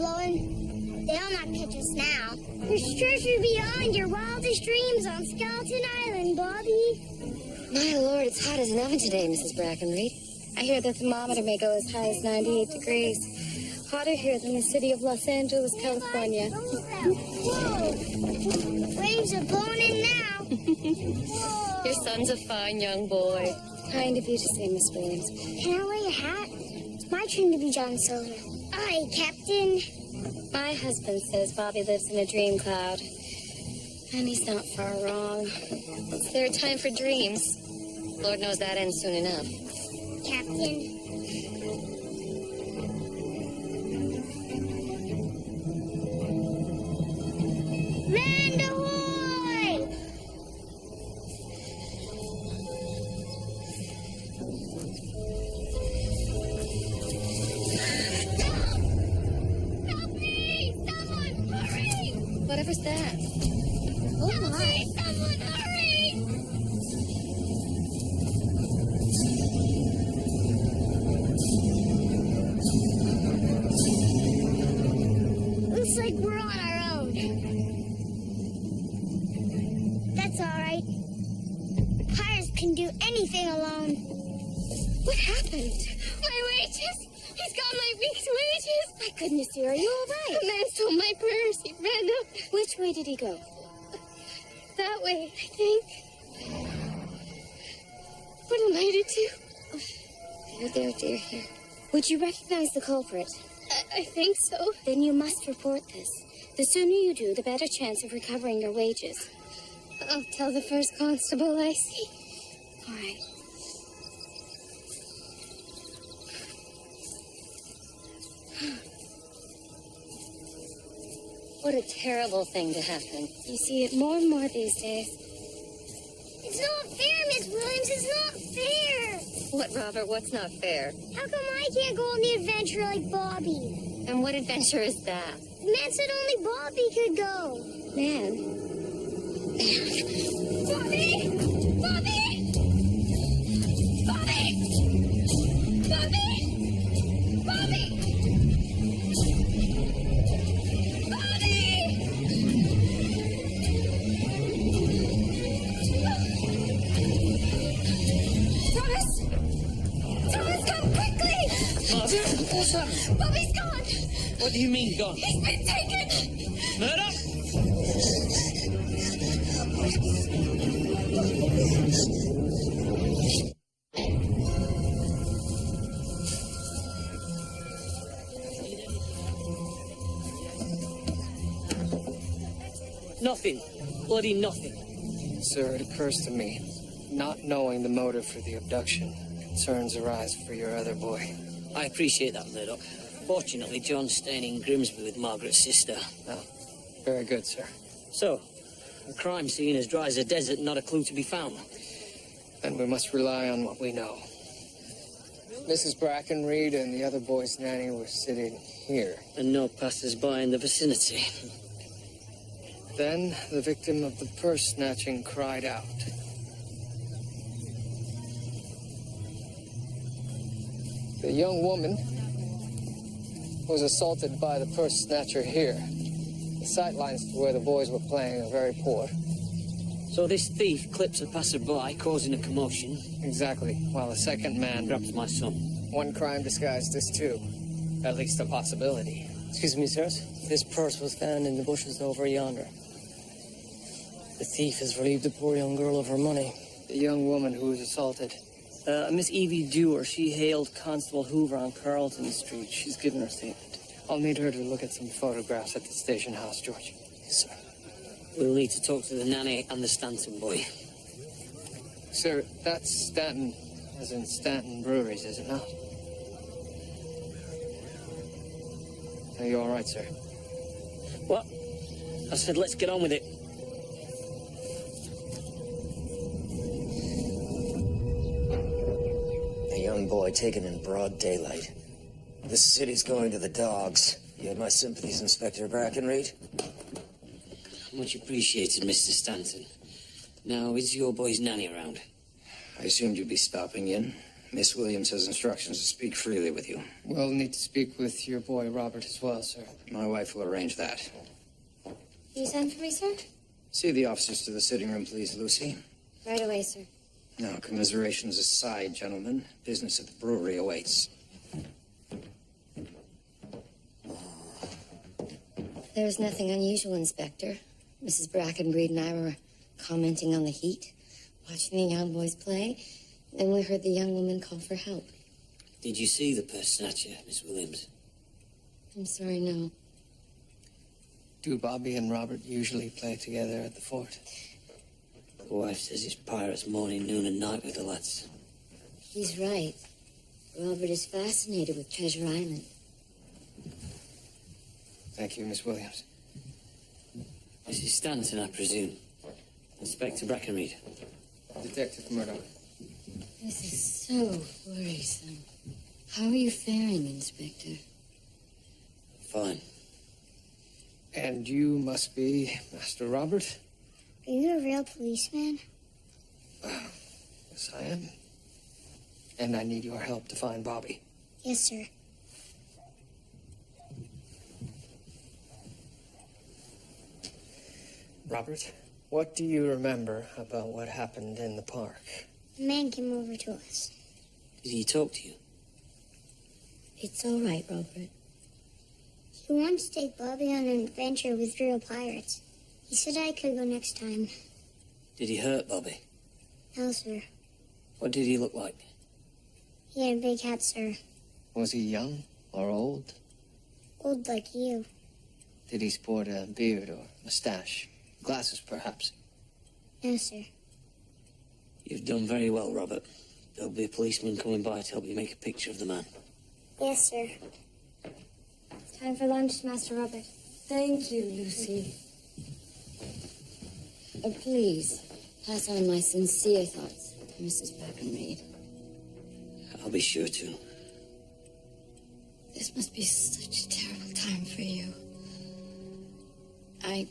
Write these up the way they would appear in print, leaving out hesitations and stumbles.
blowing. They'll not catch us now. There's treasure beyond your wildest dreams on Skeleton Island, Bobby. My lord, it's hot as an oven today, Mrs. Brackenreed. I hear the thermometer may go as high as 98 degrees. Hotter here than the city of Los Angeles, California. Whoa! Waves are blowing in now. Whoa. Your son's a fine young boy. Kind of you to say, Miss Williams. Can I wear a hat? It's my turn to be John Silver. Aye, Captain. My husband says Bobby lives in a dream cloud. And he's not far wrong. It's their time for dreams. Lord knows that ends soon enough. Captain. Land ahoy! Help me! Someone hurry! Whatever's that? Oh, Help me! Someone hurry! Looks like we're on our own. That's all right. Pirates can do anything alone. What happened? My wages! He's got my week's wages! My goodness, dear, are you all right? The man stole my purse. He ran up Which way did he go? that way, I think. What am I to do? There, dear, here. Would you recognize the culprit? I think so. Then you must report this. The sooner you do, the better chance of recovering your wages. I'll tell the first constable I see. All right. What a terrible thing to happen. You see it more and more these days. It's not fair, Miss Williams. It's not fair. What, Robert? What's not fair? How come I can't go on the adventure like Bobby? And what adventure is that? The man said only Bobby could go. Man. Bobby! Bobby! Bobby! Bobby! Bobby! Thomas! Thomas, come quickly! Margaret, what's happened? Bobby's gone! What do you mean gone? He's been taken! Murdoch? Nothing. Bloody nothing. Sir, it occurs to me, not knowing the motive for the abduction, concerns arise for your other boy. I appreciate that, Murdoch. Fortunately, John's staying in Grimsby with Margaret's sister. Oh, very good, sir. So, a crime scene as dry as a desert, not a clue to be found. Then we must rely on what we know. Mrs. Brackenreed and the other boy's nanny were sitting here. And no passers-by in the vicinity. Then the victim of the purse snatching cried out. The young woman was assaulted by the purse snatcher here. The sightlines to where the boys were playing are very poor. So this thief clips a passerby, causing a commotion. Exactly, while the second man Grabs my son. one crime disguised as two. At least a possibility. Excuse me, sirs. This purse was found in the bushes over yonder. The thief has relieved the poor young girl of her money. The young woman who was assaulted. Miss Evie Dewar, she hailed Constable Hoover on Carlton Street. She's given her statement. I'll need her to look at some photographs at the station house, George. Yes, sir. We'll need to talk to the nanny and the Stanton boy. Sir, that's Stanton, as in Stanton Breweries, is it not? Are you all right, sir? What? I said, let's get on with it. A young boy taken in broad daylight. This city's going to the dogs. You have my sympathies, Inspector Brackenreed. Much appreciated, Mr. Stanton. Now, is your boy's nanny around? I assumed you'd be stopping in. Miss Williams has instructions to speak freely with you. We'll need to speak with your boy Robert as well, sir. My wife will arrange that. You sent for me, sir? See the officers to the sitting room, please, Lucy. Right away, sir. Now, commiserations aside, gentlemen. Business at the brewery awaits. There's nothing unusual, Inspector. Mrs. Brackenbreed and I were commenting on the heat, watching the young boys play. Then we heard the young woman call for help. Did you see the purse snatcher, Miss Williams? I'm sorry, no. Do Bobby and Robert usually play together at the fort? The wife says it's pirates morning, noon, and night with the lads. He's right. Robert is fascinated with Treasure Island. Thank you, Miss Williams. Mrs. Stanton, I presume. Inspector Brackenreed. Detective Murdoch. This is so worrisome. How are you faring, Inspector? Fine. And you must be Master Robert? Are you a real policeman? Yes, I am. And I need your help to find Bobby. Yes, sir. Robert, what do you remember about what happened in the park? A man came over to us. Did he talk to you? It's all right, Robert. He wanted to take Bobby on an adventure with real pirates. He said I could go next time. Did he hurt Bobby? No, sir. What did he look like? He had a big hat, sir. Was he young or old? Old like you. Did he sport a beard or mustache? Glasses, perhaps? No, sir. You've done very well, Robert. There'll be a policeman coming by to help you make a picture of the man. Yes, sir. Time for lunch, Master Robert. Thank you, Lucy. Please, pass on my sincere thoughts to Mrs. Brackenreed. I'll be sure to. This must be such a terrible time for you. I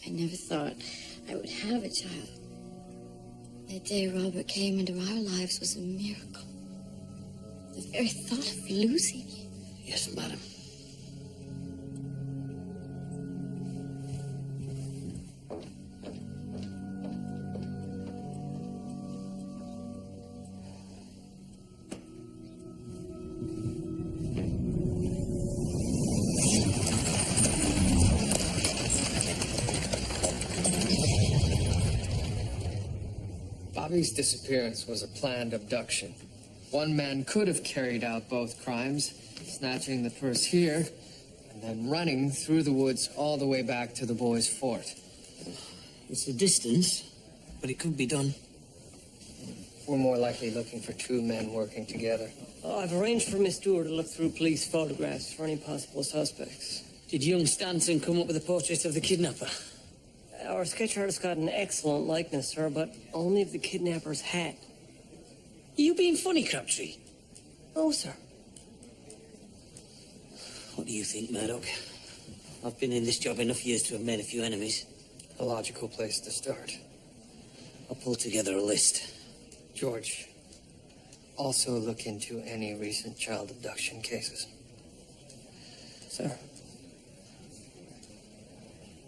never thought I would have a child. The day Robert came into our lives was a miracle. The very thought of losing you. Yes, madam. Bobby's disappearance was a planned abduction. One man could have carried out both crimes, snatching the purse here, and then running through the woods all the way back to the boys' fort. It's a distance, but it could be done. We're more likely looking for two men working together. Oh, I've arranged for Miss Stewart to look through police photographs for any possible suspects. Did young Stanton come up with a portrait of the kidnapper? Our sketch artist got an excellent likeness, sir, but only of the kidnapper's hat. Are you being funny, Crabtree? Oh, sir. What do you think, Murdoch? I've been in this job enough years to have made a few enemies. A logical place to start. I'll pull together a list. George, also look into any recent child abduction cases. Sir.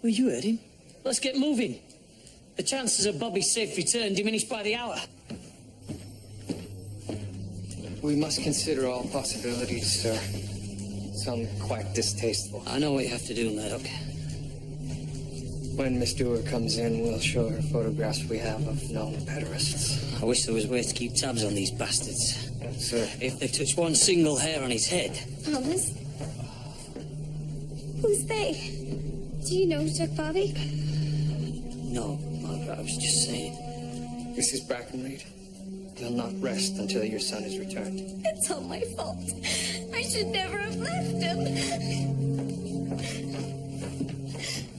Well, you heard him. Let's get moving. The chances of Bobby's safe return diminish by the hour. We must consider all possibilities, sir. Some quite distasteful. I know what you have to do, Murdoch. When Miss Dewar comes in, we'll show her photographs we have of known pederasts. I wish there was a way to keep tabs on these bastards. Yes, sir. If they touch one single hair on his head. Thomas? Who's they? Do you know who took Bobby? No, Margaret, I was just saying. Mrs. Brackenreed, you'll not rest until your son is returned. It's all my fault. I should never have left him.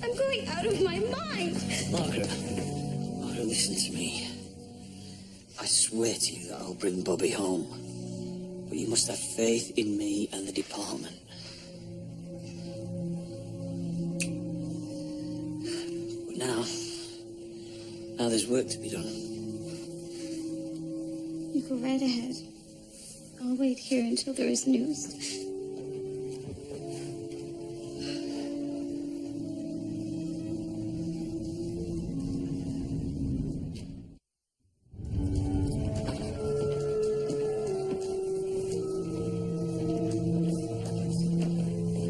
I'm going out of my mind. Margaret, listen to me. I swear to you that I'll bring Bobby home. But you must have faith in me and the department. But now there's work to be done. You Go right ahead. I'll wait here until there is news.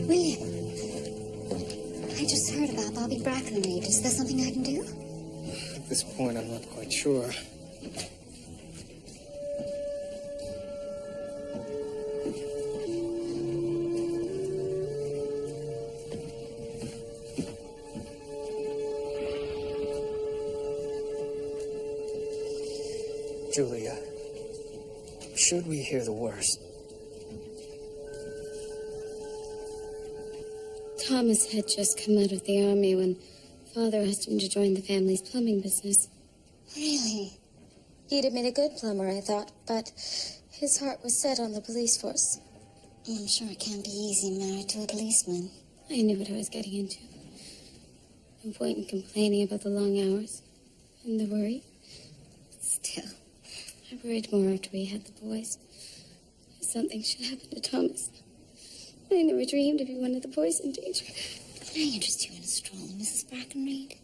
William, I just heard about Bobby Brackenreed. Is there something I can do? At this point, I'm not quite sure. Julia, should we hear the worst? Thomas had just come out of the army when Father asked him to join the family's plumbing business. Really? He'd have been a good plumber, I thought, but his heart was set on the police force. I'm sure it can't be easy married to a policeman. I knew what I was getting into. No point in complaining about the long hours and the worry. Still, I worried more after we had the boys. If something should happen to Thomas. I never dreamed of one of the boys in danger. Can I interest you in a stroll, Mrs. Brackenreed?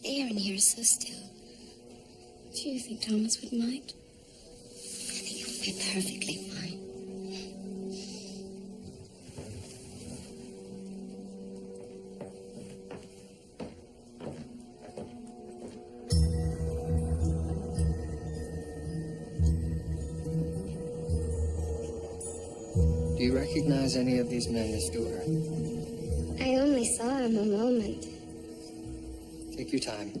The air in here is so still. Do you think Thomas would mind? I think it would be perfectly fine. Do you recognize any of these men, Miss Dewar? I only saw him a moment. Take your time.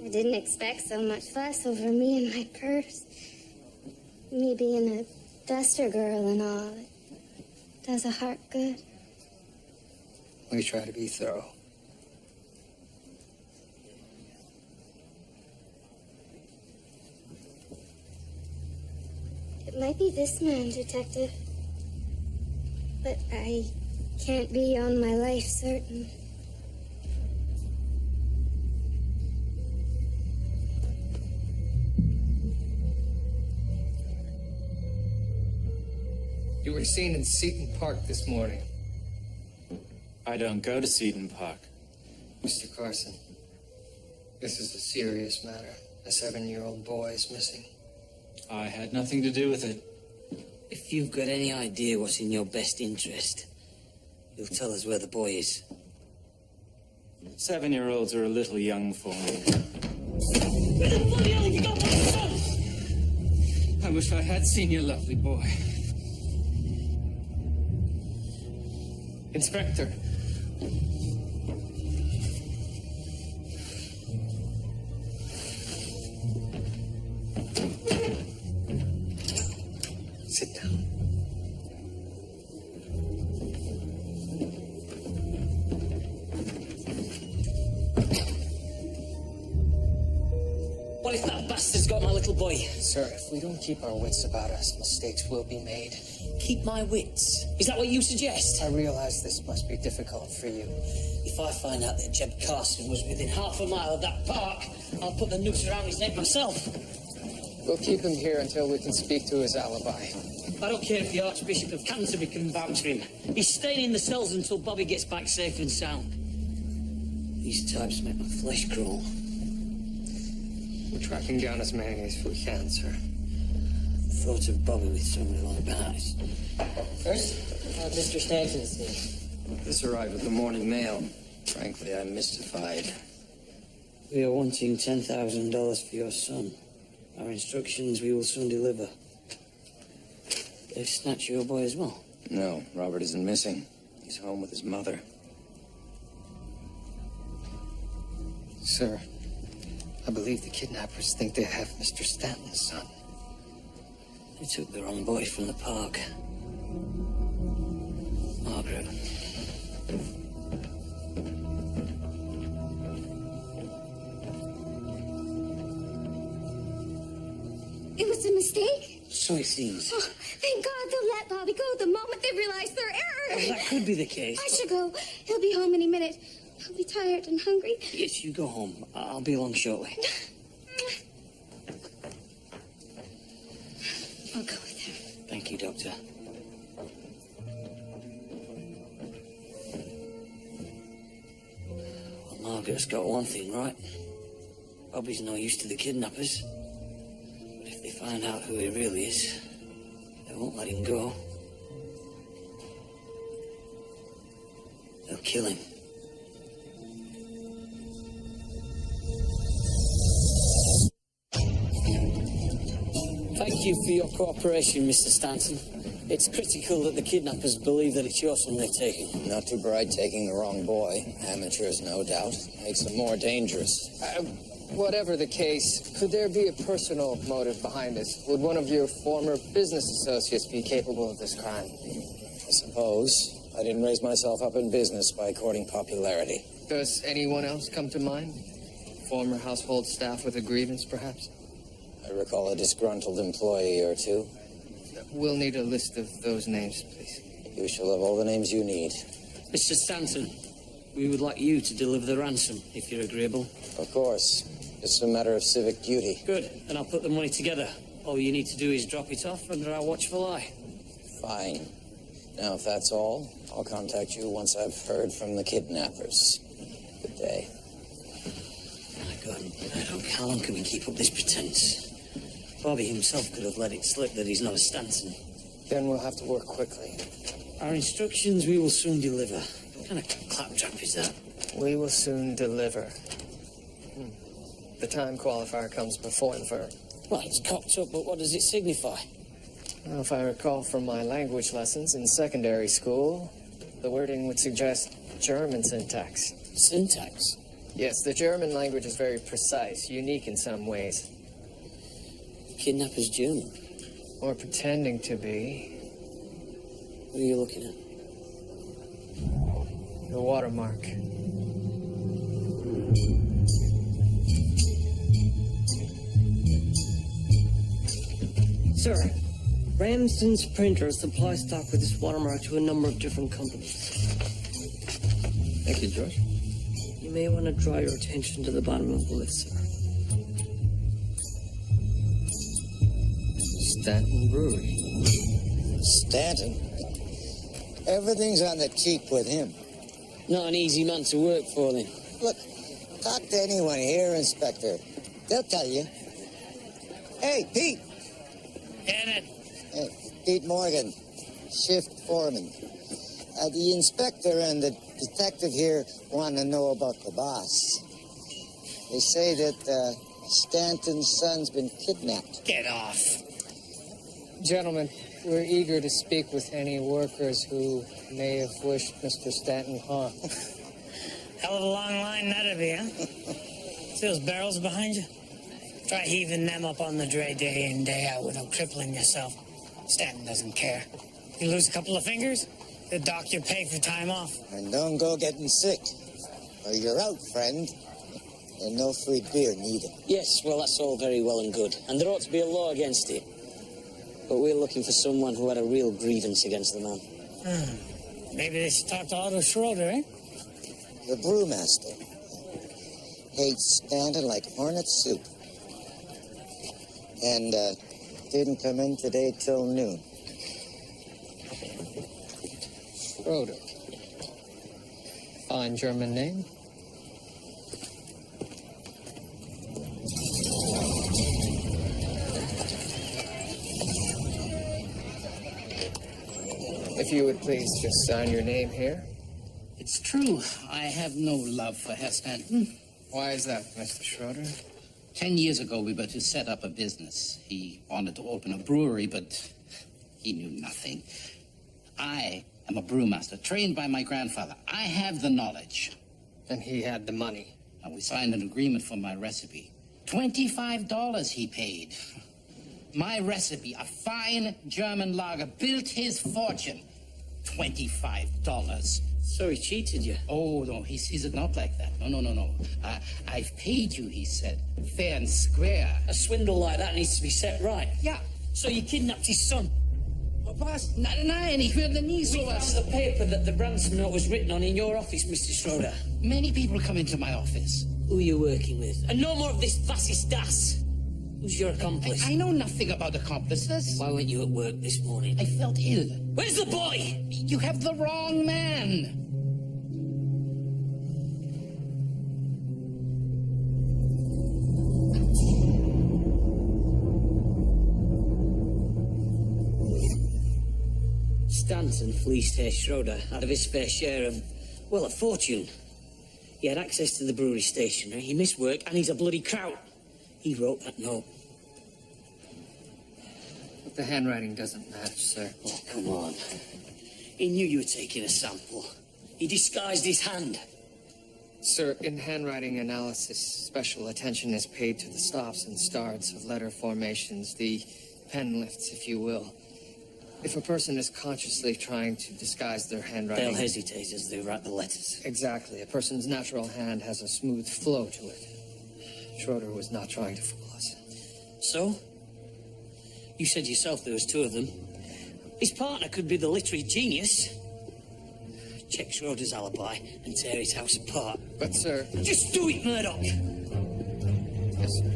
I didn't expect so much fuss over me and my purse. Me being a duster girl and all. It does a heart good. We try to be thorough. It might be this man, Detective. But I can't be on my life certain. You were seen in Seton Park this morning. I don't go to Seton Park. Mr. Carson, this is a serious matter. A 7-year-old boy is missing. I had nothing to do with it. If you've got any idea what's in your best interest, you'll tell us where the boy is. 7-year-olds are a little young for me. Where the bloody hell have you got my son? I wish I had seen your lovely boy. Inspector. Sit down. What if that bastard's got my little boy? Sir, if we don't keep our wits about us, mistakes will be made. Keep my wits? Is that what you suggest? I realize this must be difficult for you. If I find out that Jeb Carson was within half a mile of that park, I'll put the noose around his neck myself. We'll keep him here until we can speak to his alibi. I don't care if the Archbishop of Canterbury can vouch for him. He's staying in the cells until Bobby gets back safe and sound. These types make my flesh crawl. We're tracking down as many as we can, sir. The thought of Bobby with somebody like that is... First, Mr. Stanton's here. This arrived with the morning mail. Frankly, I'm mystified. We are wanting $10,000 for your son. Our instructions we will soon deliver. They've snatched your boy as well. No, Robert isn't missing. He's home with his mother. Sir, I believe the kidnappers think they have Mr. Stanton's son. They took the wrong boy from the park. Margaret. It was a mistake? So it seems. Oh, thank God they'll let Bobby go the moment they realize their error. Well, that could be the case. I should go. He'll be home any minute. He'll be tired and hungry. Yes, you go home. I'll be along shortly. Margaret's got one thing right. Bobby's no use to the kidnappers. But if they find out who he really is, they won't let him go. They'll kill him. Thank you for your cooperation, Mr. Stanton. It's critical that the kidnappers believe that it's your son they're taking. Not too bright taking the wrong boy. Amateurs, no doubt. Makes them more dangerous. Whatever the case, could there be a personal motive behind this? Would one of your former business associates be capable of this crime? I suppose. I didn't raise myself up in business by courting popularity. Does anyone else come to mind? Former household staff with a grievance, perhaps? I recall a disgruntled employee or two. We'll need a list of those names, please. You shall have all the names you need. Mr. Stanton, we would like you to deliver the ransom, if you're agreeable. Of course. It's a matter of civic duty. Good, and I'll put the money together. All you need to do is drop it off under our watchful eye. Fine. Now, if that's all, I'll contact you once I've heard from the kidnappers. Good day. My God, how long can we keep up this pretense? Bobby himself could have let it slip that he's not a Stanton. Then we'll have to work quickly. Our instructions we will soon deliver. What kind of claptrap is that? We will soon deliver. The time qualifier comes before the verb. Well, it's cocked up, but what does it signify? Well, if I recall from my language lessons in secondary school, the wording would suggest German syntax. Syntax? Yes, the German language is very precise, unique in some ways. Kidnapper's German? Or pretending to be. What are you looking at? The watermark. Sir, Ramsden's printer supplies stock with this watermark to a number of different companies. Thank you, George. You may want to draw your attention to the bottom of the list, sir. Stanton Brewery. Stanton? Everything's on the cheap with him. Not an easy man to work for, then. Look, talk to anyone here, Inspector. They'll tell you. Hey, Pete. Janet. Hey, Pete Morgan, shift foreman. The inspector and the detective here want to know about the boss. They say that Stanton's son's been kidnapped. Get off. Gentlemen, we're eager to speak with any workers who may have wished Mr. Stanton harm. Hell of a long line that'd be, huh? See those barrels behind you? Try heaving them up on the dray day in, day out without crippling yourself. Stanton doesn't care. You lose a couple of fingers, the doc you pay for time off. And don't go getting sick, or you're out, friend. And no free beer needed. Yes, well, that's all very well and good. And there ought to be a law against it. But we're looking for someone who had a real grievance against the man. Maybe they should talk to Otto Schroeder, eh? The brewmaster hates Stanton like hornet soup. And didn't come in today till noon. Schroeder. Fine German name. If you would please just sign your name here. It's true. I have no love for Herr Stanton. Why is that, Mr. Schroeder? 10 years ago, we were to set up a business. He wanted to open a brewery, but he knew nothing. I am a brewmaster, trained by my grandfather. I have the knowledge. And he had the money. And we signed an agreement for my recipe. $25 he paid. My recipe, a fine German lager, built his fortune. $25. So he cheated you? Oh, no, he sees it not like that. No. I've paid you, he said. Fair and square. A swindle like that needs to be set right. Yeah. So you kidnapped his son? Was? Nein, ich würde nie We found sowas. the paper that the ransom note was written on in your office, Mr. Schroeder. Many people come into my office. Who are you working with? And no more of this fascist das. Who's your accomplice? I know nothing about accomplices. Why weren't you at work this morning? I felt ill. Where's the boy? You have the wrong man. Stanton fleeced Herr Schroeder out of his fair share of, well, a fortune. He had access to the brewery stationery, he missed work, and he's a bloody kraut. He wrote that note. But the handwriting doesn't match, sir. Oh, come on. He knew you were taking a sample. He disguised his hand. Sir, in handwriting analysis, special attention is paid to the stops and starts of letter formations, the pen lifts, if you will. If a person is consciously trying to disguise their handwriting... They'll hesitate as they write the letters. Exactly. A person's natural hand has a smooth flow to it. Schroeder was not trying to fool us. So? You said yourself there was two of them. His partner could be the literary genius. Check Schroeder's alibi and tear his house apart. But, sir... Just do it, Murdoch! Yes, sir.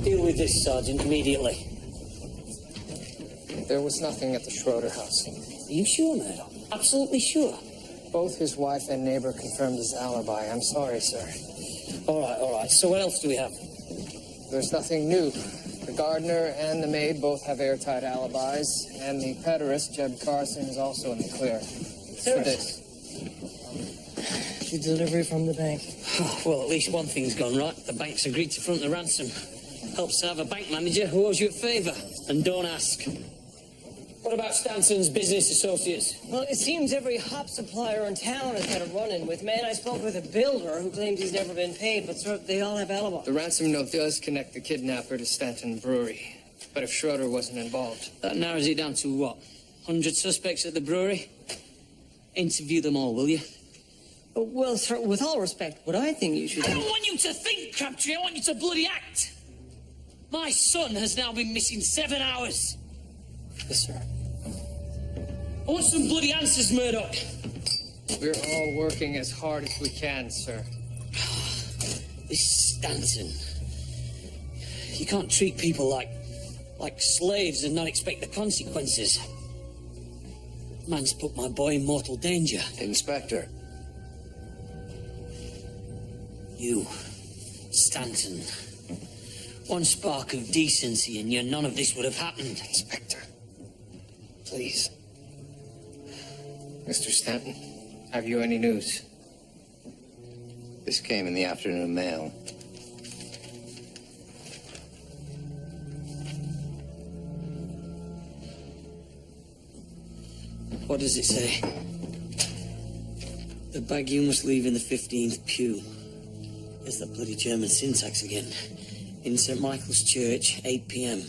Deal with this, Sergeant, immediately. There was nothing at the Schroeder house. Are you sure, Murdoch? Absolutely sure? Both his wife and neighbor confirmed his alibi. I'm sorry, sir. All right. So what else do we have? There's nothing new. The gardener and the maid both have airtight alibis, and the pederast, Jeb Carson, is also in the clear. For this. The delivery from the bank. Well, at least one thing's gone right. The bank's agreed to front the ransom. Helps to have a bank manager who owes you a favour. And don't ask. What about Stanton's business associates? Well, it seems every hop supplier in town has had a run-in with men. I spoke with a builder who claims he's never been paid, but sir, they all have alibis. The ransom note does connect the kidnapper to Stanton Brewery. But if Schroeder wasn't involved... That narrows it down to what? 100 suspects at the brewery? Interview them all, will you? Well, sir, with all respect, what I think you should I do... don't want you to think, Crabtree. I want you to bloody act. My son has now been missing 7 hours. Yes, sir. I want some bloody answers, Murdoch. We're all working as hard as we can, sir. This Stanton. You can't treat people like slaves and not expect the consequences. Man's put my boy in mortal danger. Inspector. You, Stanton. One spark of decency and none of this would have happened. Inspector, please. Mr. Stanton, have you any news? This came in the afternoon mail. What does it say? The bag you must leave in the 15th pew. There's that bloody German syntax again. In St. Michael's Church, 8 p.m.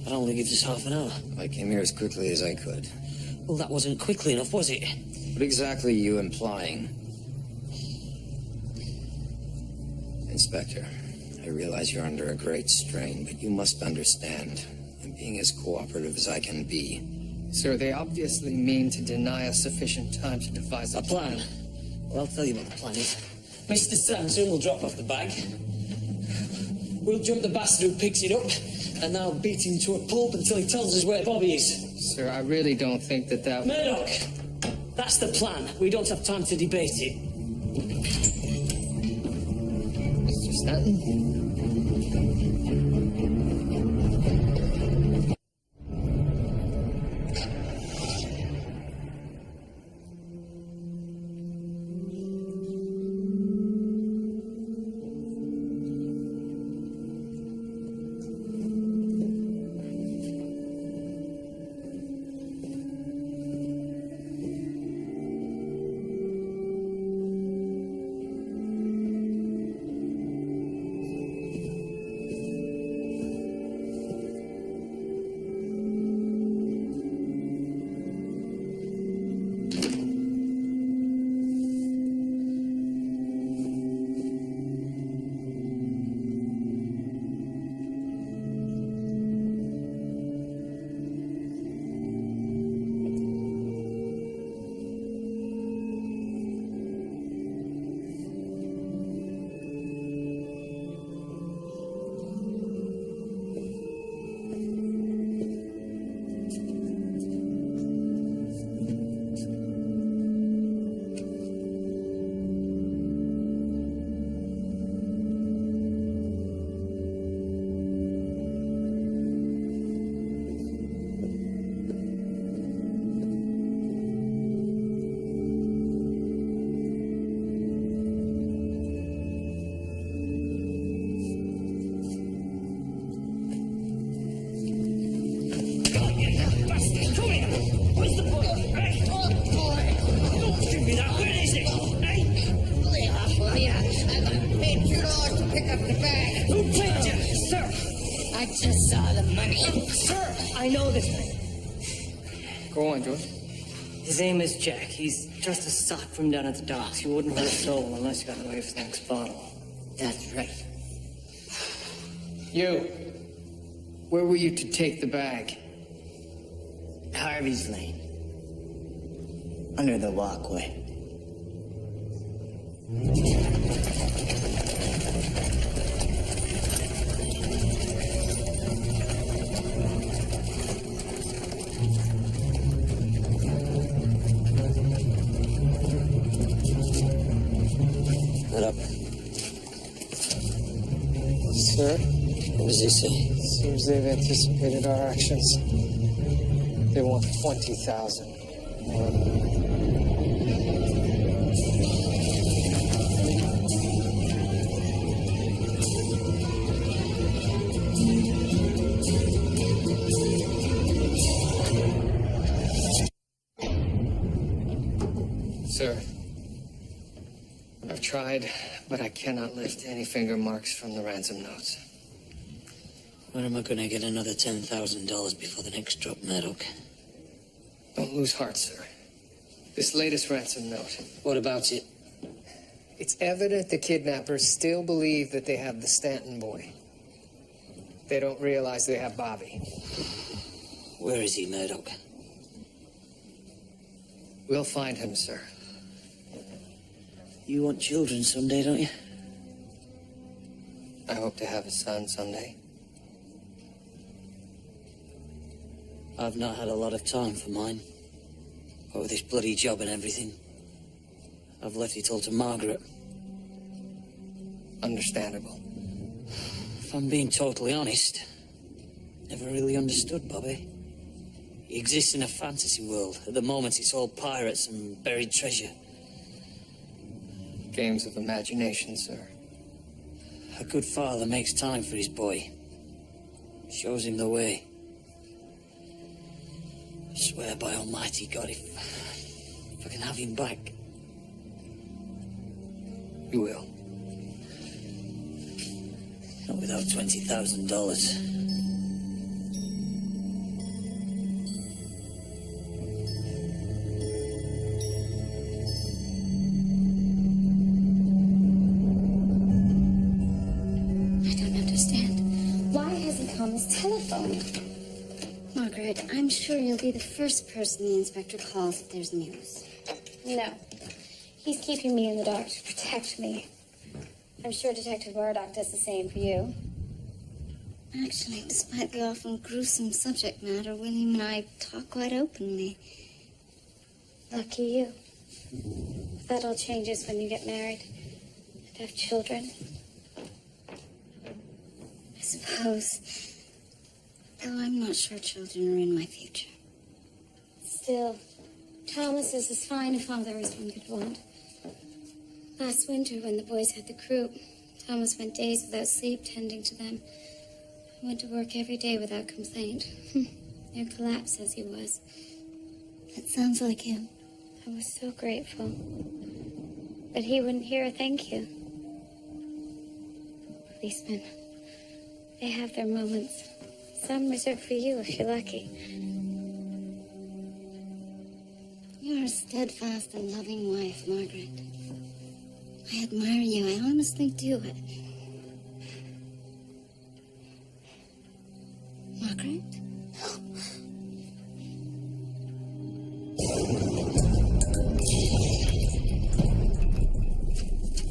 That only gives us half an hour. I came here as quickly as I could. Well, that wasn't quickly enough, was it? What exactly are you implying? Inspector, I realize you're under a great strain, but you must understand, I'm being as cooperative as I can be. Sir, they obviously mean to deny us sufficient time to devise A plan? Well, I'll tell you what the plan is. Mr. Stanton will drop off the bag. We'll jump the bastard who picks it up, and I'll beat him to a pulp until he tells us where Bobby is. Sir, I really don't think that... Murdoch! That's the plan. We don't have time to debate it. Mr. Stanton? I just saw the money. Sir, I know this man. Go on, George. His name is Jack. He's just a sock from down at the docks. He wouldn't hurt a soul unless you got away with the next bottle. That's right. You. Where were you to take the bag? Harvey's Lane. Under the walkway. Up. Sir? What does he say? Seems they've anticipated our actions. They want 20,000. Sir, I've tried, but I cannot lift any finger marks from the ransom notes. Where am I going to get another $10,000 before the next drop, Murdoch? Don't lose heart, sir. This latest ransom note. What about it? It's evident the kidnappers still believe that they have the Stanton boy. They don't realize they have Bobby. Where is he, Murdoch? We'll find him, sir. You want children someday, don't you? I hope to have a son someday. I've not had a lot of time for mine. What with this bloody job and everything. I've left it all to Margaret. Understandable. If I'm being totally honest, never really understood Bobby. He exists in a fantasy world. At the moment, it's all pirates and buried treasure. Games of imagination, sir. A good father makes time for his boy. Shows him the way. I swear by Almighty God, if I can have him back. You will. Not without $20,000. Margaret, I'm sure you'll be the first person the inspector calls if there's news. No. He's keeping me in the dark to protect me. I'm sure Detective Murdoch does the same for you. Actually, despite the often gruesome subject matter, William and I talk quite openly. Lucky you. That all changes when you get married and have children. I suppose. Though I'm not sure children are in my future. Still, Thomas is as fine a father as one could want. Last winter, when the boys had the croup, Thomas went days without sleep tending to them. I went to work every day without complaint. Near collapse as he was. That sounds like him. I was so grateful. But he wouldn't hear a thank you. Policemen, they have their moments. Some reserved for you if you're lucky. You're a steadfast and loving wife, Margaret. I admire you. I honestly do. Margaret?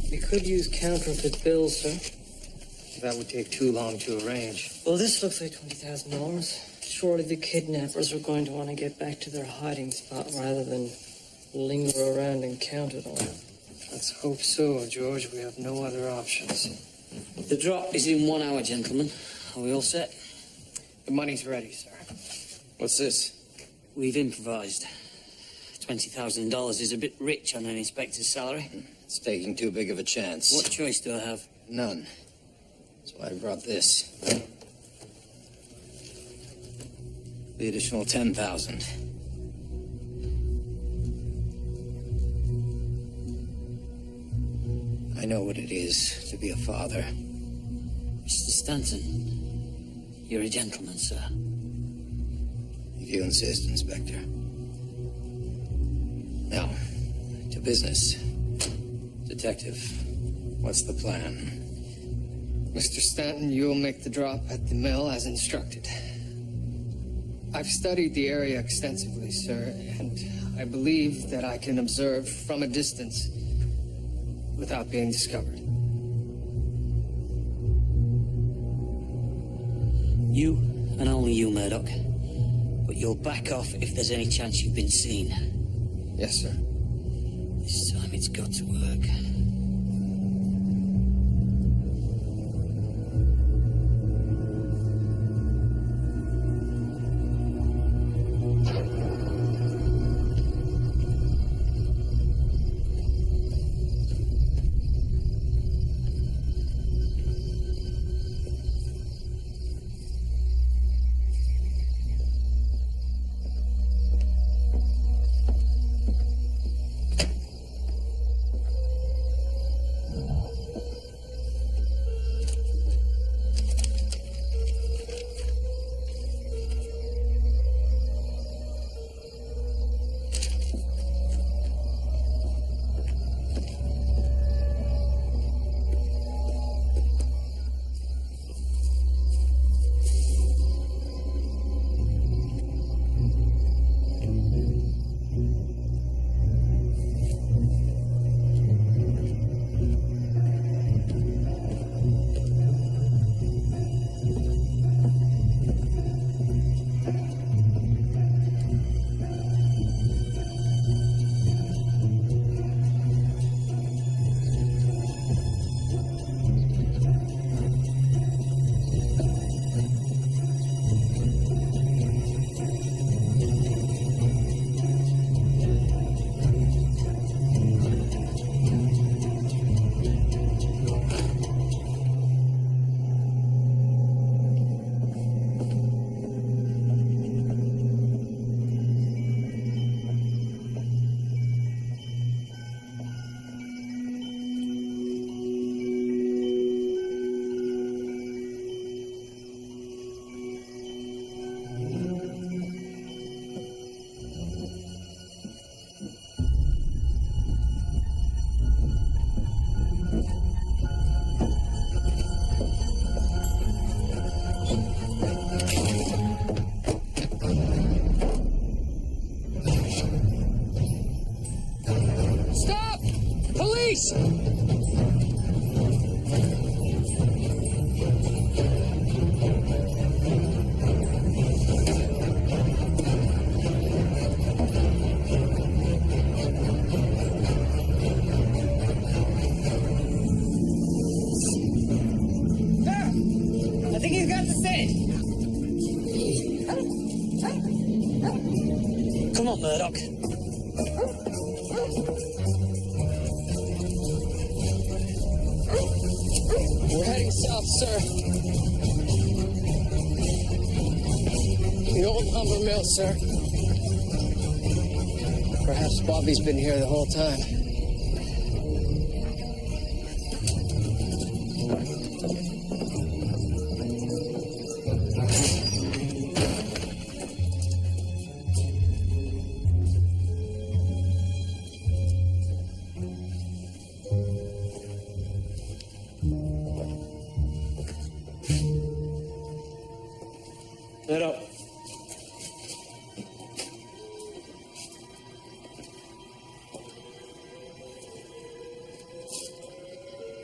We could use counterfeit bills, sir. That would take too long to arrange. Well, this looks like $20,000. Surely the kidnappers are going to want to get back to their hiding spot rather than linger around and count it all. Let's hope so, George. We have no other options. The drop is in 1 hour, gentlemen. Are we all set? The money's ready, sir. What's this? We've improvised. $20,000 is a bit rich on an inspector's salary. It's taking too big of a chance. What choice do I have? None. That's why I brought this. The additional 10,000. I know what it is to be a father. Mr. Stanton, You're a gentleman, sir. If you insist, Inspector. Now, to business. Detective, what's the plan? Mr. Stanton, you'll make the drop at the mill as instructed. I've studied the area extensively, sir, and I believe that I can observe from a distance without being discovered. You, and only you, Murdoch. But you'll back off if there's any chance you've been seen. Yes, sir. This time it's got to work. Come on, Murdoch. We're heading south, sir. The old lumber mill, sir. Perhaps Bobby's been here the whole time. Murdoch.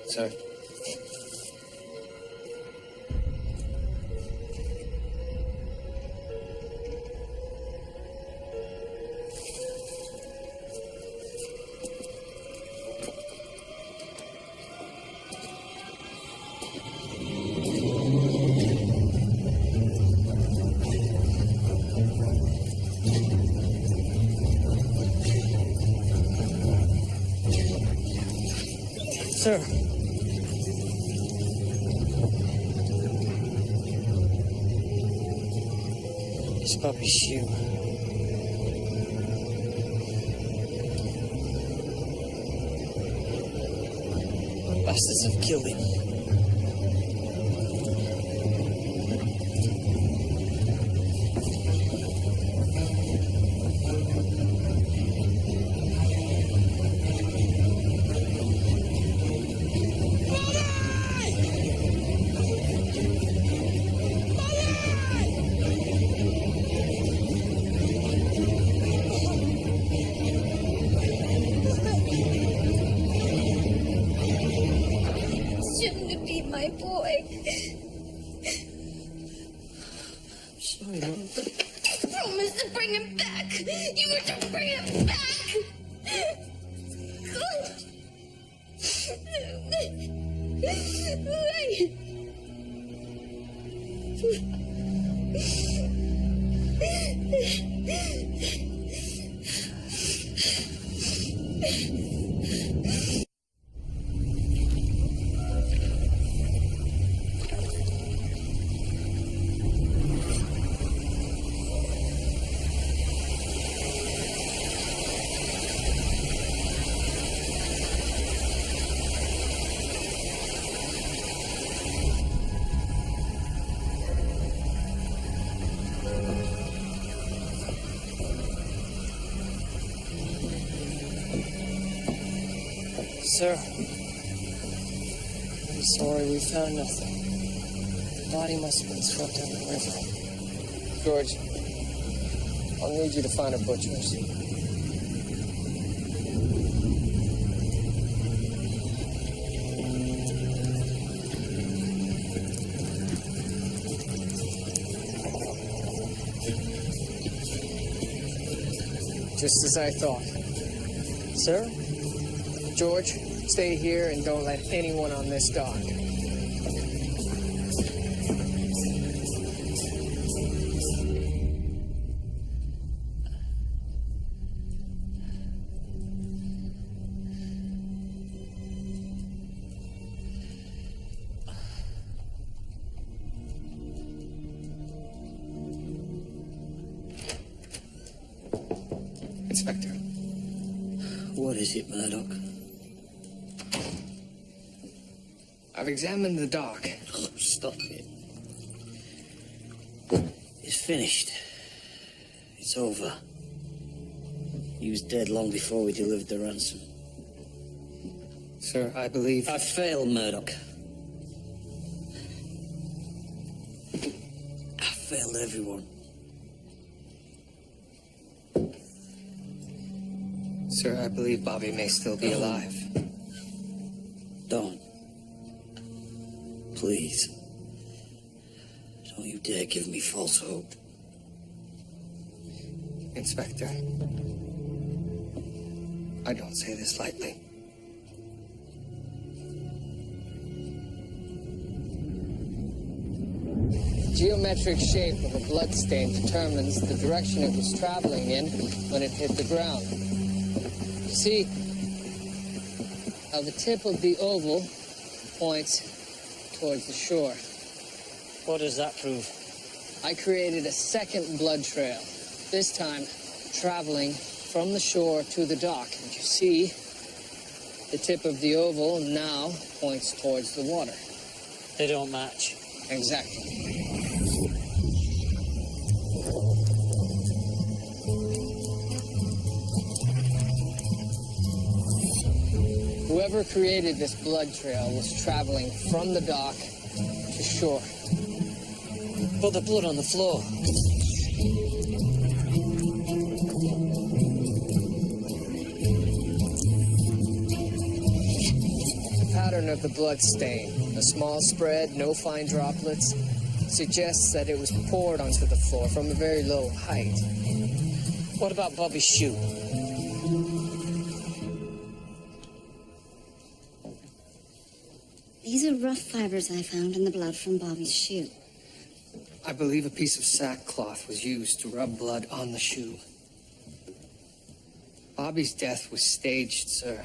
Sir. Sir. It's Bobby's shoe. Bastards have killed him. my boy. Sorry, Mom. Promise to bring him back. You were to bring him back. Sir, I'm sorry we found nothing. The body must have been swept down the river. George, I'll need you to find a butcher's. Just as I thought. Sir? George, stay here and don't let anyone on this dock. Inspector. What is it, Murdoch? I've examined the dock. Oh, stop it. It's finished. It's over. He was dead long before we delivered the ransom. Sir, I believe... I failed, Murdoch. I failed everyone. Sir, I believe Bobby may still be alive. Don't. Please. Don't you dare give me false hope. Inspector, I don't say this lightly. The geometric shape of a bloodstain determines the direction it was traveling in when it hit the ground. You see how the tip of the oval points towards the shore. What does that prove? I created a second blood trail, this time traveling from the shore to the dock. And you see, the tip of the oval now points towards the water. They don't match. Exactly. Whoever created this blood trail was traveling from the dock to shore. But the blood on the floor. The pattern of the blood stain, a small spread, no fine droplets, suggests that it was poured onto the floor from a very low height. What about Bobby's shoe? These are rough fibers I found in the blood from Bobby's shoe. I believe a piece of sackcloth was used to rub blood on the shoe. Bobby's death was staged, sir.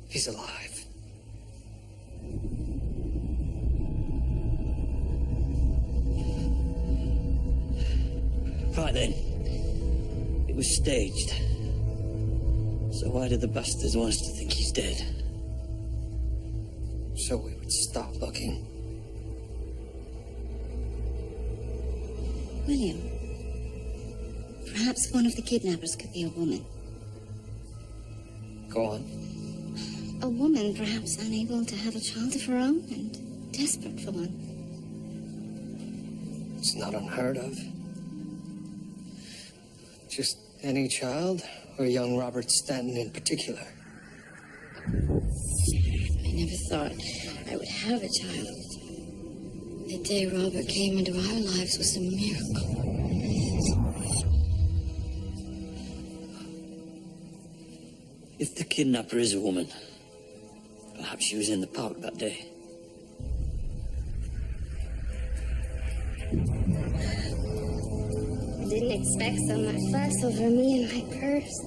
He's alive. Right then. It was staged. So why did the bastards want us to think he's dead? So we would stop looking. William, perhaps one of the kidnappers could be a woman. Go on. A woman perhaps unable to have a child of her own and desperate for one. It's not unheard of. Just any child, or young Robert Stanton in particular. I never thought I I would have a child. The day Robert came into our lives was a miracle. If the kidnapper is a woman, perhaps she was in the park that day. I didn't expect so much fuss over me and my purse.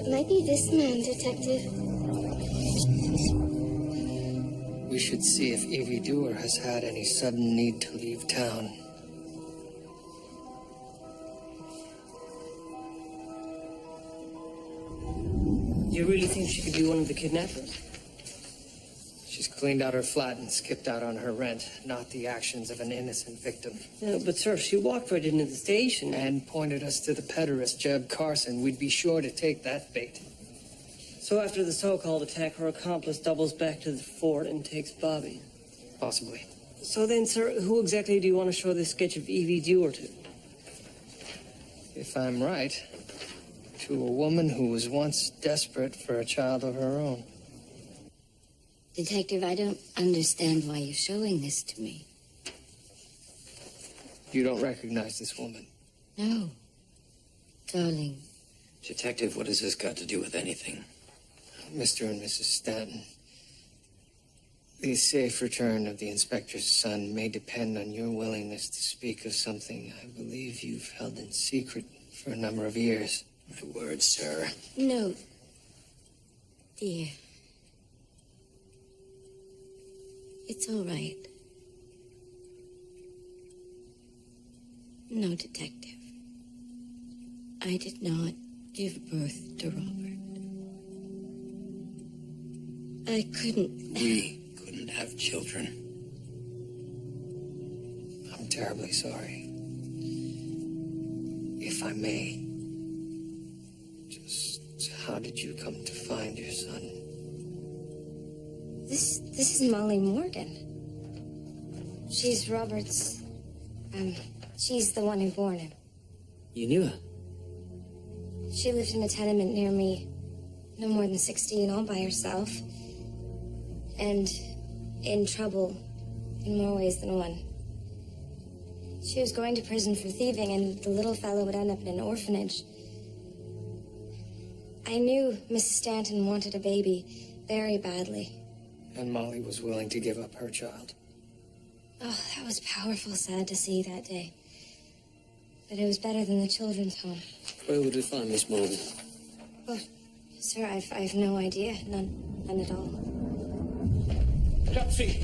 It might be this man, Detective. We should see if Evie Dewar has had any sudden need to leave town. You really think she could be one of the kidnappers? She's cleaned out her flat and skipped out on her rent, not the actions of an innocent victim. Yeah, but sir, she walked right into the station And pointed us to the pederast, Jeb Carson. We'd be sure to take that bait. So after the so-called attack, her accomplice doubles back to the fort and takes Bobby. Possibly. So then, sir, who exactly do you want to show this sketch of Evie Dewar to? If I'm right, to a woman who was once desperate for a child of her own. Detective, I don't understand why you're showing this to me. You don't recognize this woman? No. Darling, Detective, what has this got to do with anything? Mr. and Mrs. Stanton, the safe return of the inspector's son may depend on your willingness to speak of something I believe you've held in secret for a number of years. My word, sir. no. Dear. It's all right. No, Detective. I did not give birth to Robert. I couldn't. We couldn't have children. I'm terribly sorry. If I may, just how did you come to find your son? This is Molly Morgan. She's Robert's, she's the one who born him. You knew her? She lived in a tenement near me, no more than 16, all by herself. And in trouble in more ways than one. She was going to prison for thieving, and the little fellow would end up in an orphanage. I knew Mrs. Stanton wanted a baby very badly. And Molly was willing to give up her child. Oh, that was powerful, sad to see that day. But it was better than the children's home. Where would we find Miss Morgan? Oh, sir, I've no idea. None at all. Godfrey,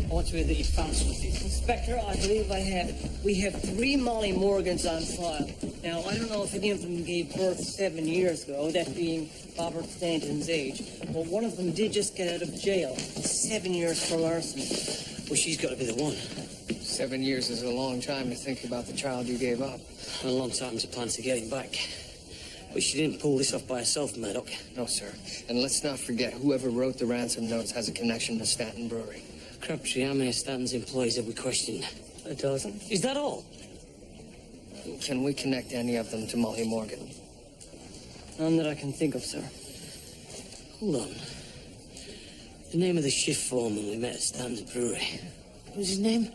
I want to hear that you found something. Inspector, I believe I have it. We have 3 Molly Morgans on file. Now, I don't know if any of them gave birth 7 years ago, that being Robert Stanton's age. But one of them did just get out of jail. 7 years for larceny. Well, she's got to be the one. 7 years is a long time to think about the child you gave up. And a long time to plan to get him back. But she didn't pull this off by herself, Murdoch. No, sir. And let's not forget, whoever wrote the ransom notes has a connection to Stanton Brewery. Crabtree, how many of Stanton's employees have we questioned? A dozen. Is that all? Can we connect any of them to Molly Morgan? None that I can think of, sir. Hold on. The name of the shift foreman we met at Stanton's Brewery. What was his name?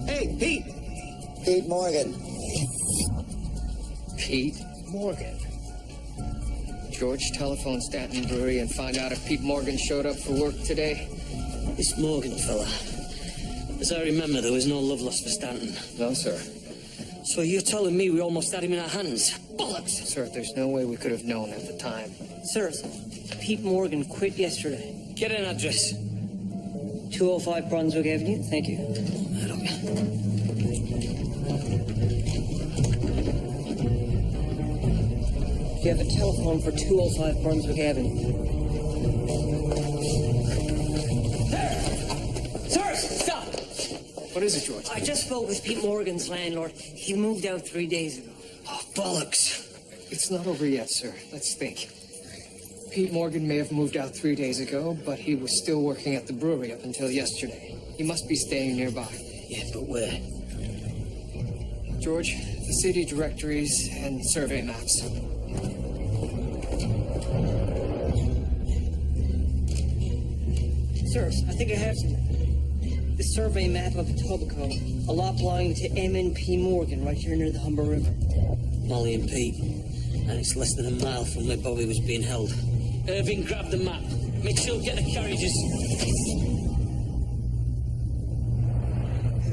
Hey, Pete! Pete Morgan. Pete Morgan. George, telephone Stanton Brewery and find out if Pete Morgan showed up for work today. This Morgan fella. As I remember, there was no love lost for Stanton. No, sir. So you're telling me we almost had him in our hands? Bollocks! Sir, there's no way we could have known at the time. Sir, Pete Morgan quit yesterday. Get an address. 205 Brunswick Avenue. Thank you. Do you have a telephone for 205 Brunswick Avenue? There! Sir, stop! What is it, George? I just spoke with Pete Morgan's landlord. He moved out 3 days ago. Oh, bollocks! It's not over yet, sir. Let's think. Pete Morgan may have moved out 3 days ago, but he was still working at the brewery up until yesterday. He must be staying nearby. Yeah, but where? George, the city directories and survey maps. Sirs, I think I have something. The survey map of Etobicoke, a lot belonging to M&P Morgan, right here near the Humber River. Molly and Pete. And it's less than a mile from where Bobby was being held. Irving, grab the map. Mitchell, get the carriages.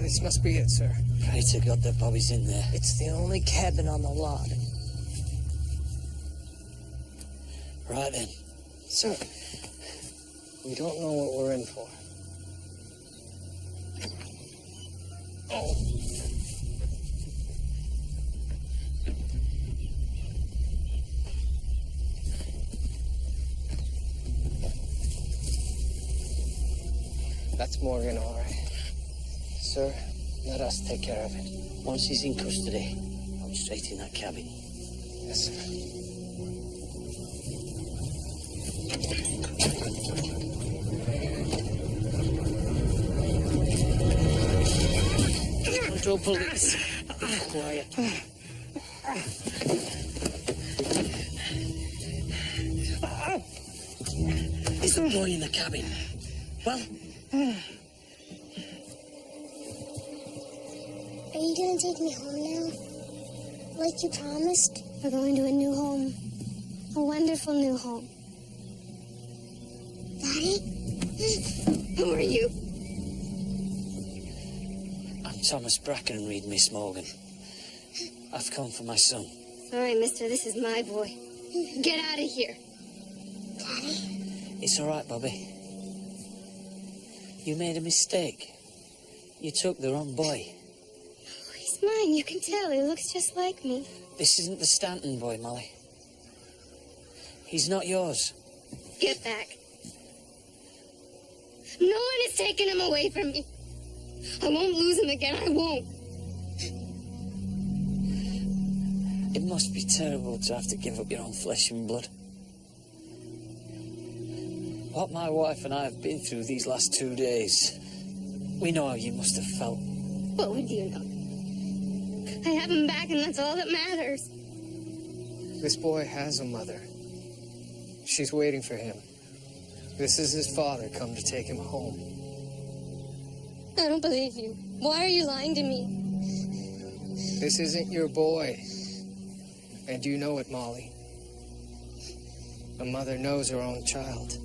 This must be it, sir. Pray to God that Bobby's in there. It's the only cabin on the lot. Right then. Sir, we don't know what we're in for. That's Morgan, all right. Sir, let us take care of it. Once he's in custody, I'm straight in that cabin. Yes, sir. Control police. Be quiet. Is the boy in the cabin? Well, Are you gonna take me home now? Like you promised? We're going to a new home. A wonderful new home. Daddy? Who are you? I'm Thomas Brackenreed, Miss Morgan. I've come for my son. Sorry, mister, this is my boy. Get out of here. Daddy? It's all right, Bobby. You made a mistake. You took the wrong boy. Oh, he's mine, you can tell. He looks just like me. This isn't the Stanton boy, Molly. He's not yours. Get back. No one is taking him away from me. I won't lose him again, I won't. It must be terrible to have to give up your own flesh and blood. What my wife and I have been through these last 2 days, we know how you must have felt. What would you know? I have him back, and that's all that matters. This boy has a mother. She's waiting for him. This is his father come to take him home. I don't believe you. Why are you lying to me? This isn't your boy. And you know it, Molly. A mother knows her own child.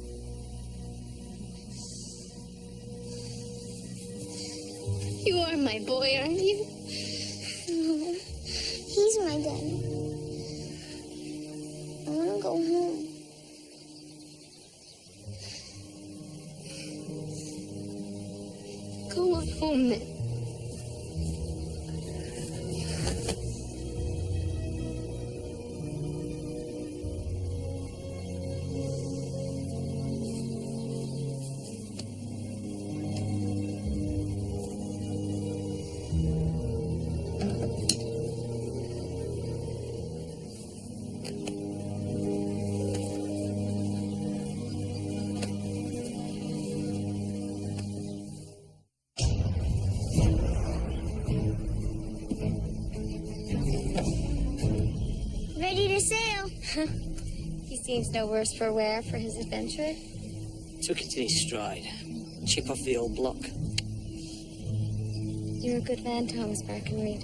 You are my boy, aren't you? No. He's my daddy. I wanna go home. Go on home, then. Ready to sail. He seems no worse for wear for his adventure. Took it in his stride. Chip off the old block. You're a good man, Thomas Brackenreed.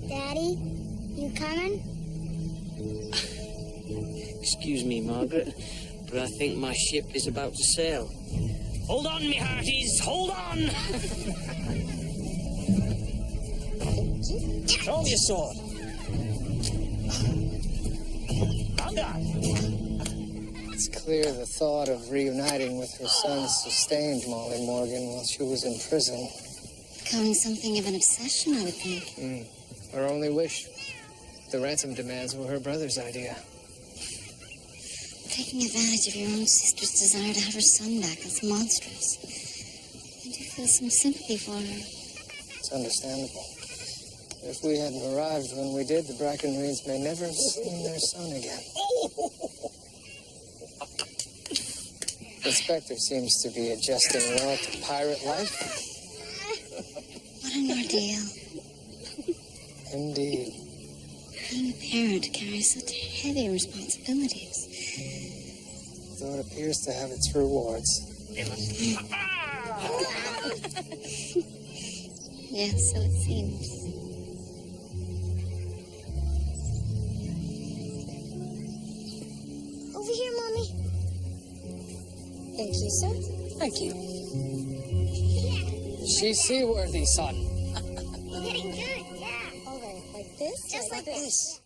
Daddy, you coming? Excuse me, Margaret, but I think my ship is about to sail. Hold on, me hearties, hold on! Show me your sword. Under! It's clear the thought of reuniting with her son sustained Molly Morgan while she was in prison. Becoming something of an obsession, I would think. Her only wish. The ransom demands were her brother's idea. Taking advantage of your own sister's desire to have her son back is monstrous. I do feel some sympathy for her. It's understandable. If we hadn't arrived when we did, the Brackenreeds may never have seen their son again. Inspector seems to be adjusting well to pirate life. What an ordeal. Indeed. Being a parent carries such heavy responsibilities. Though it appears to have its rewards. Yes, so it seems. Over here, Mommy. Thank you, sir. Thank you. She's seaworthy, son. All right, like this? Just like this.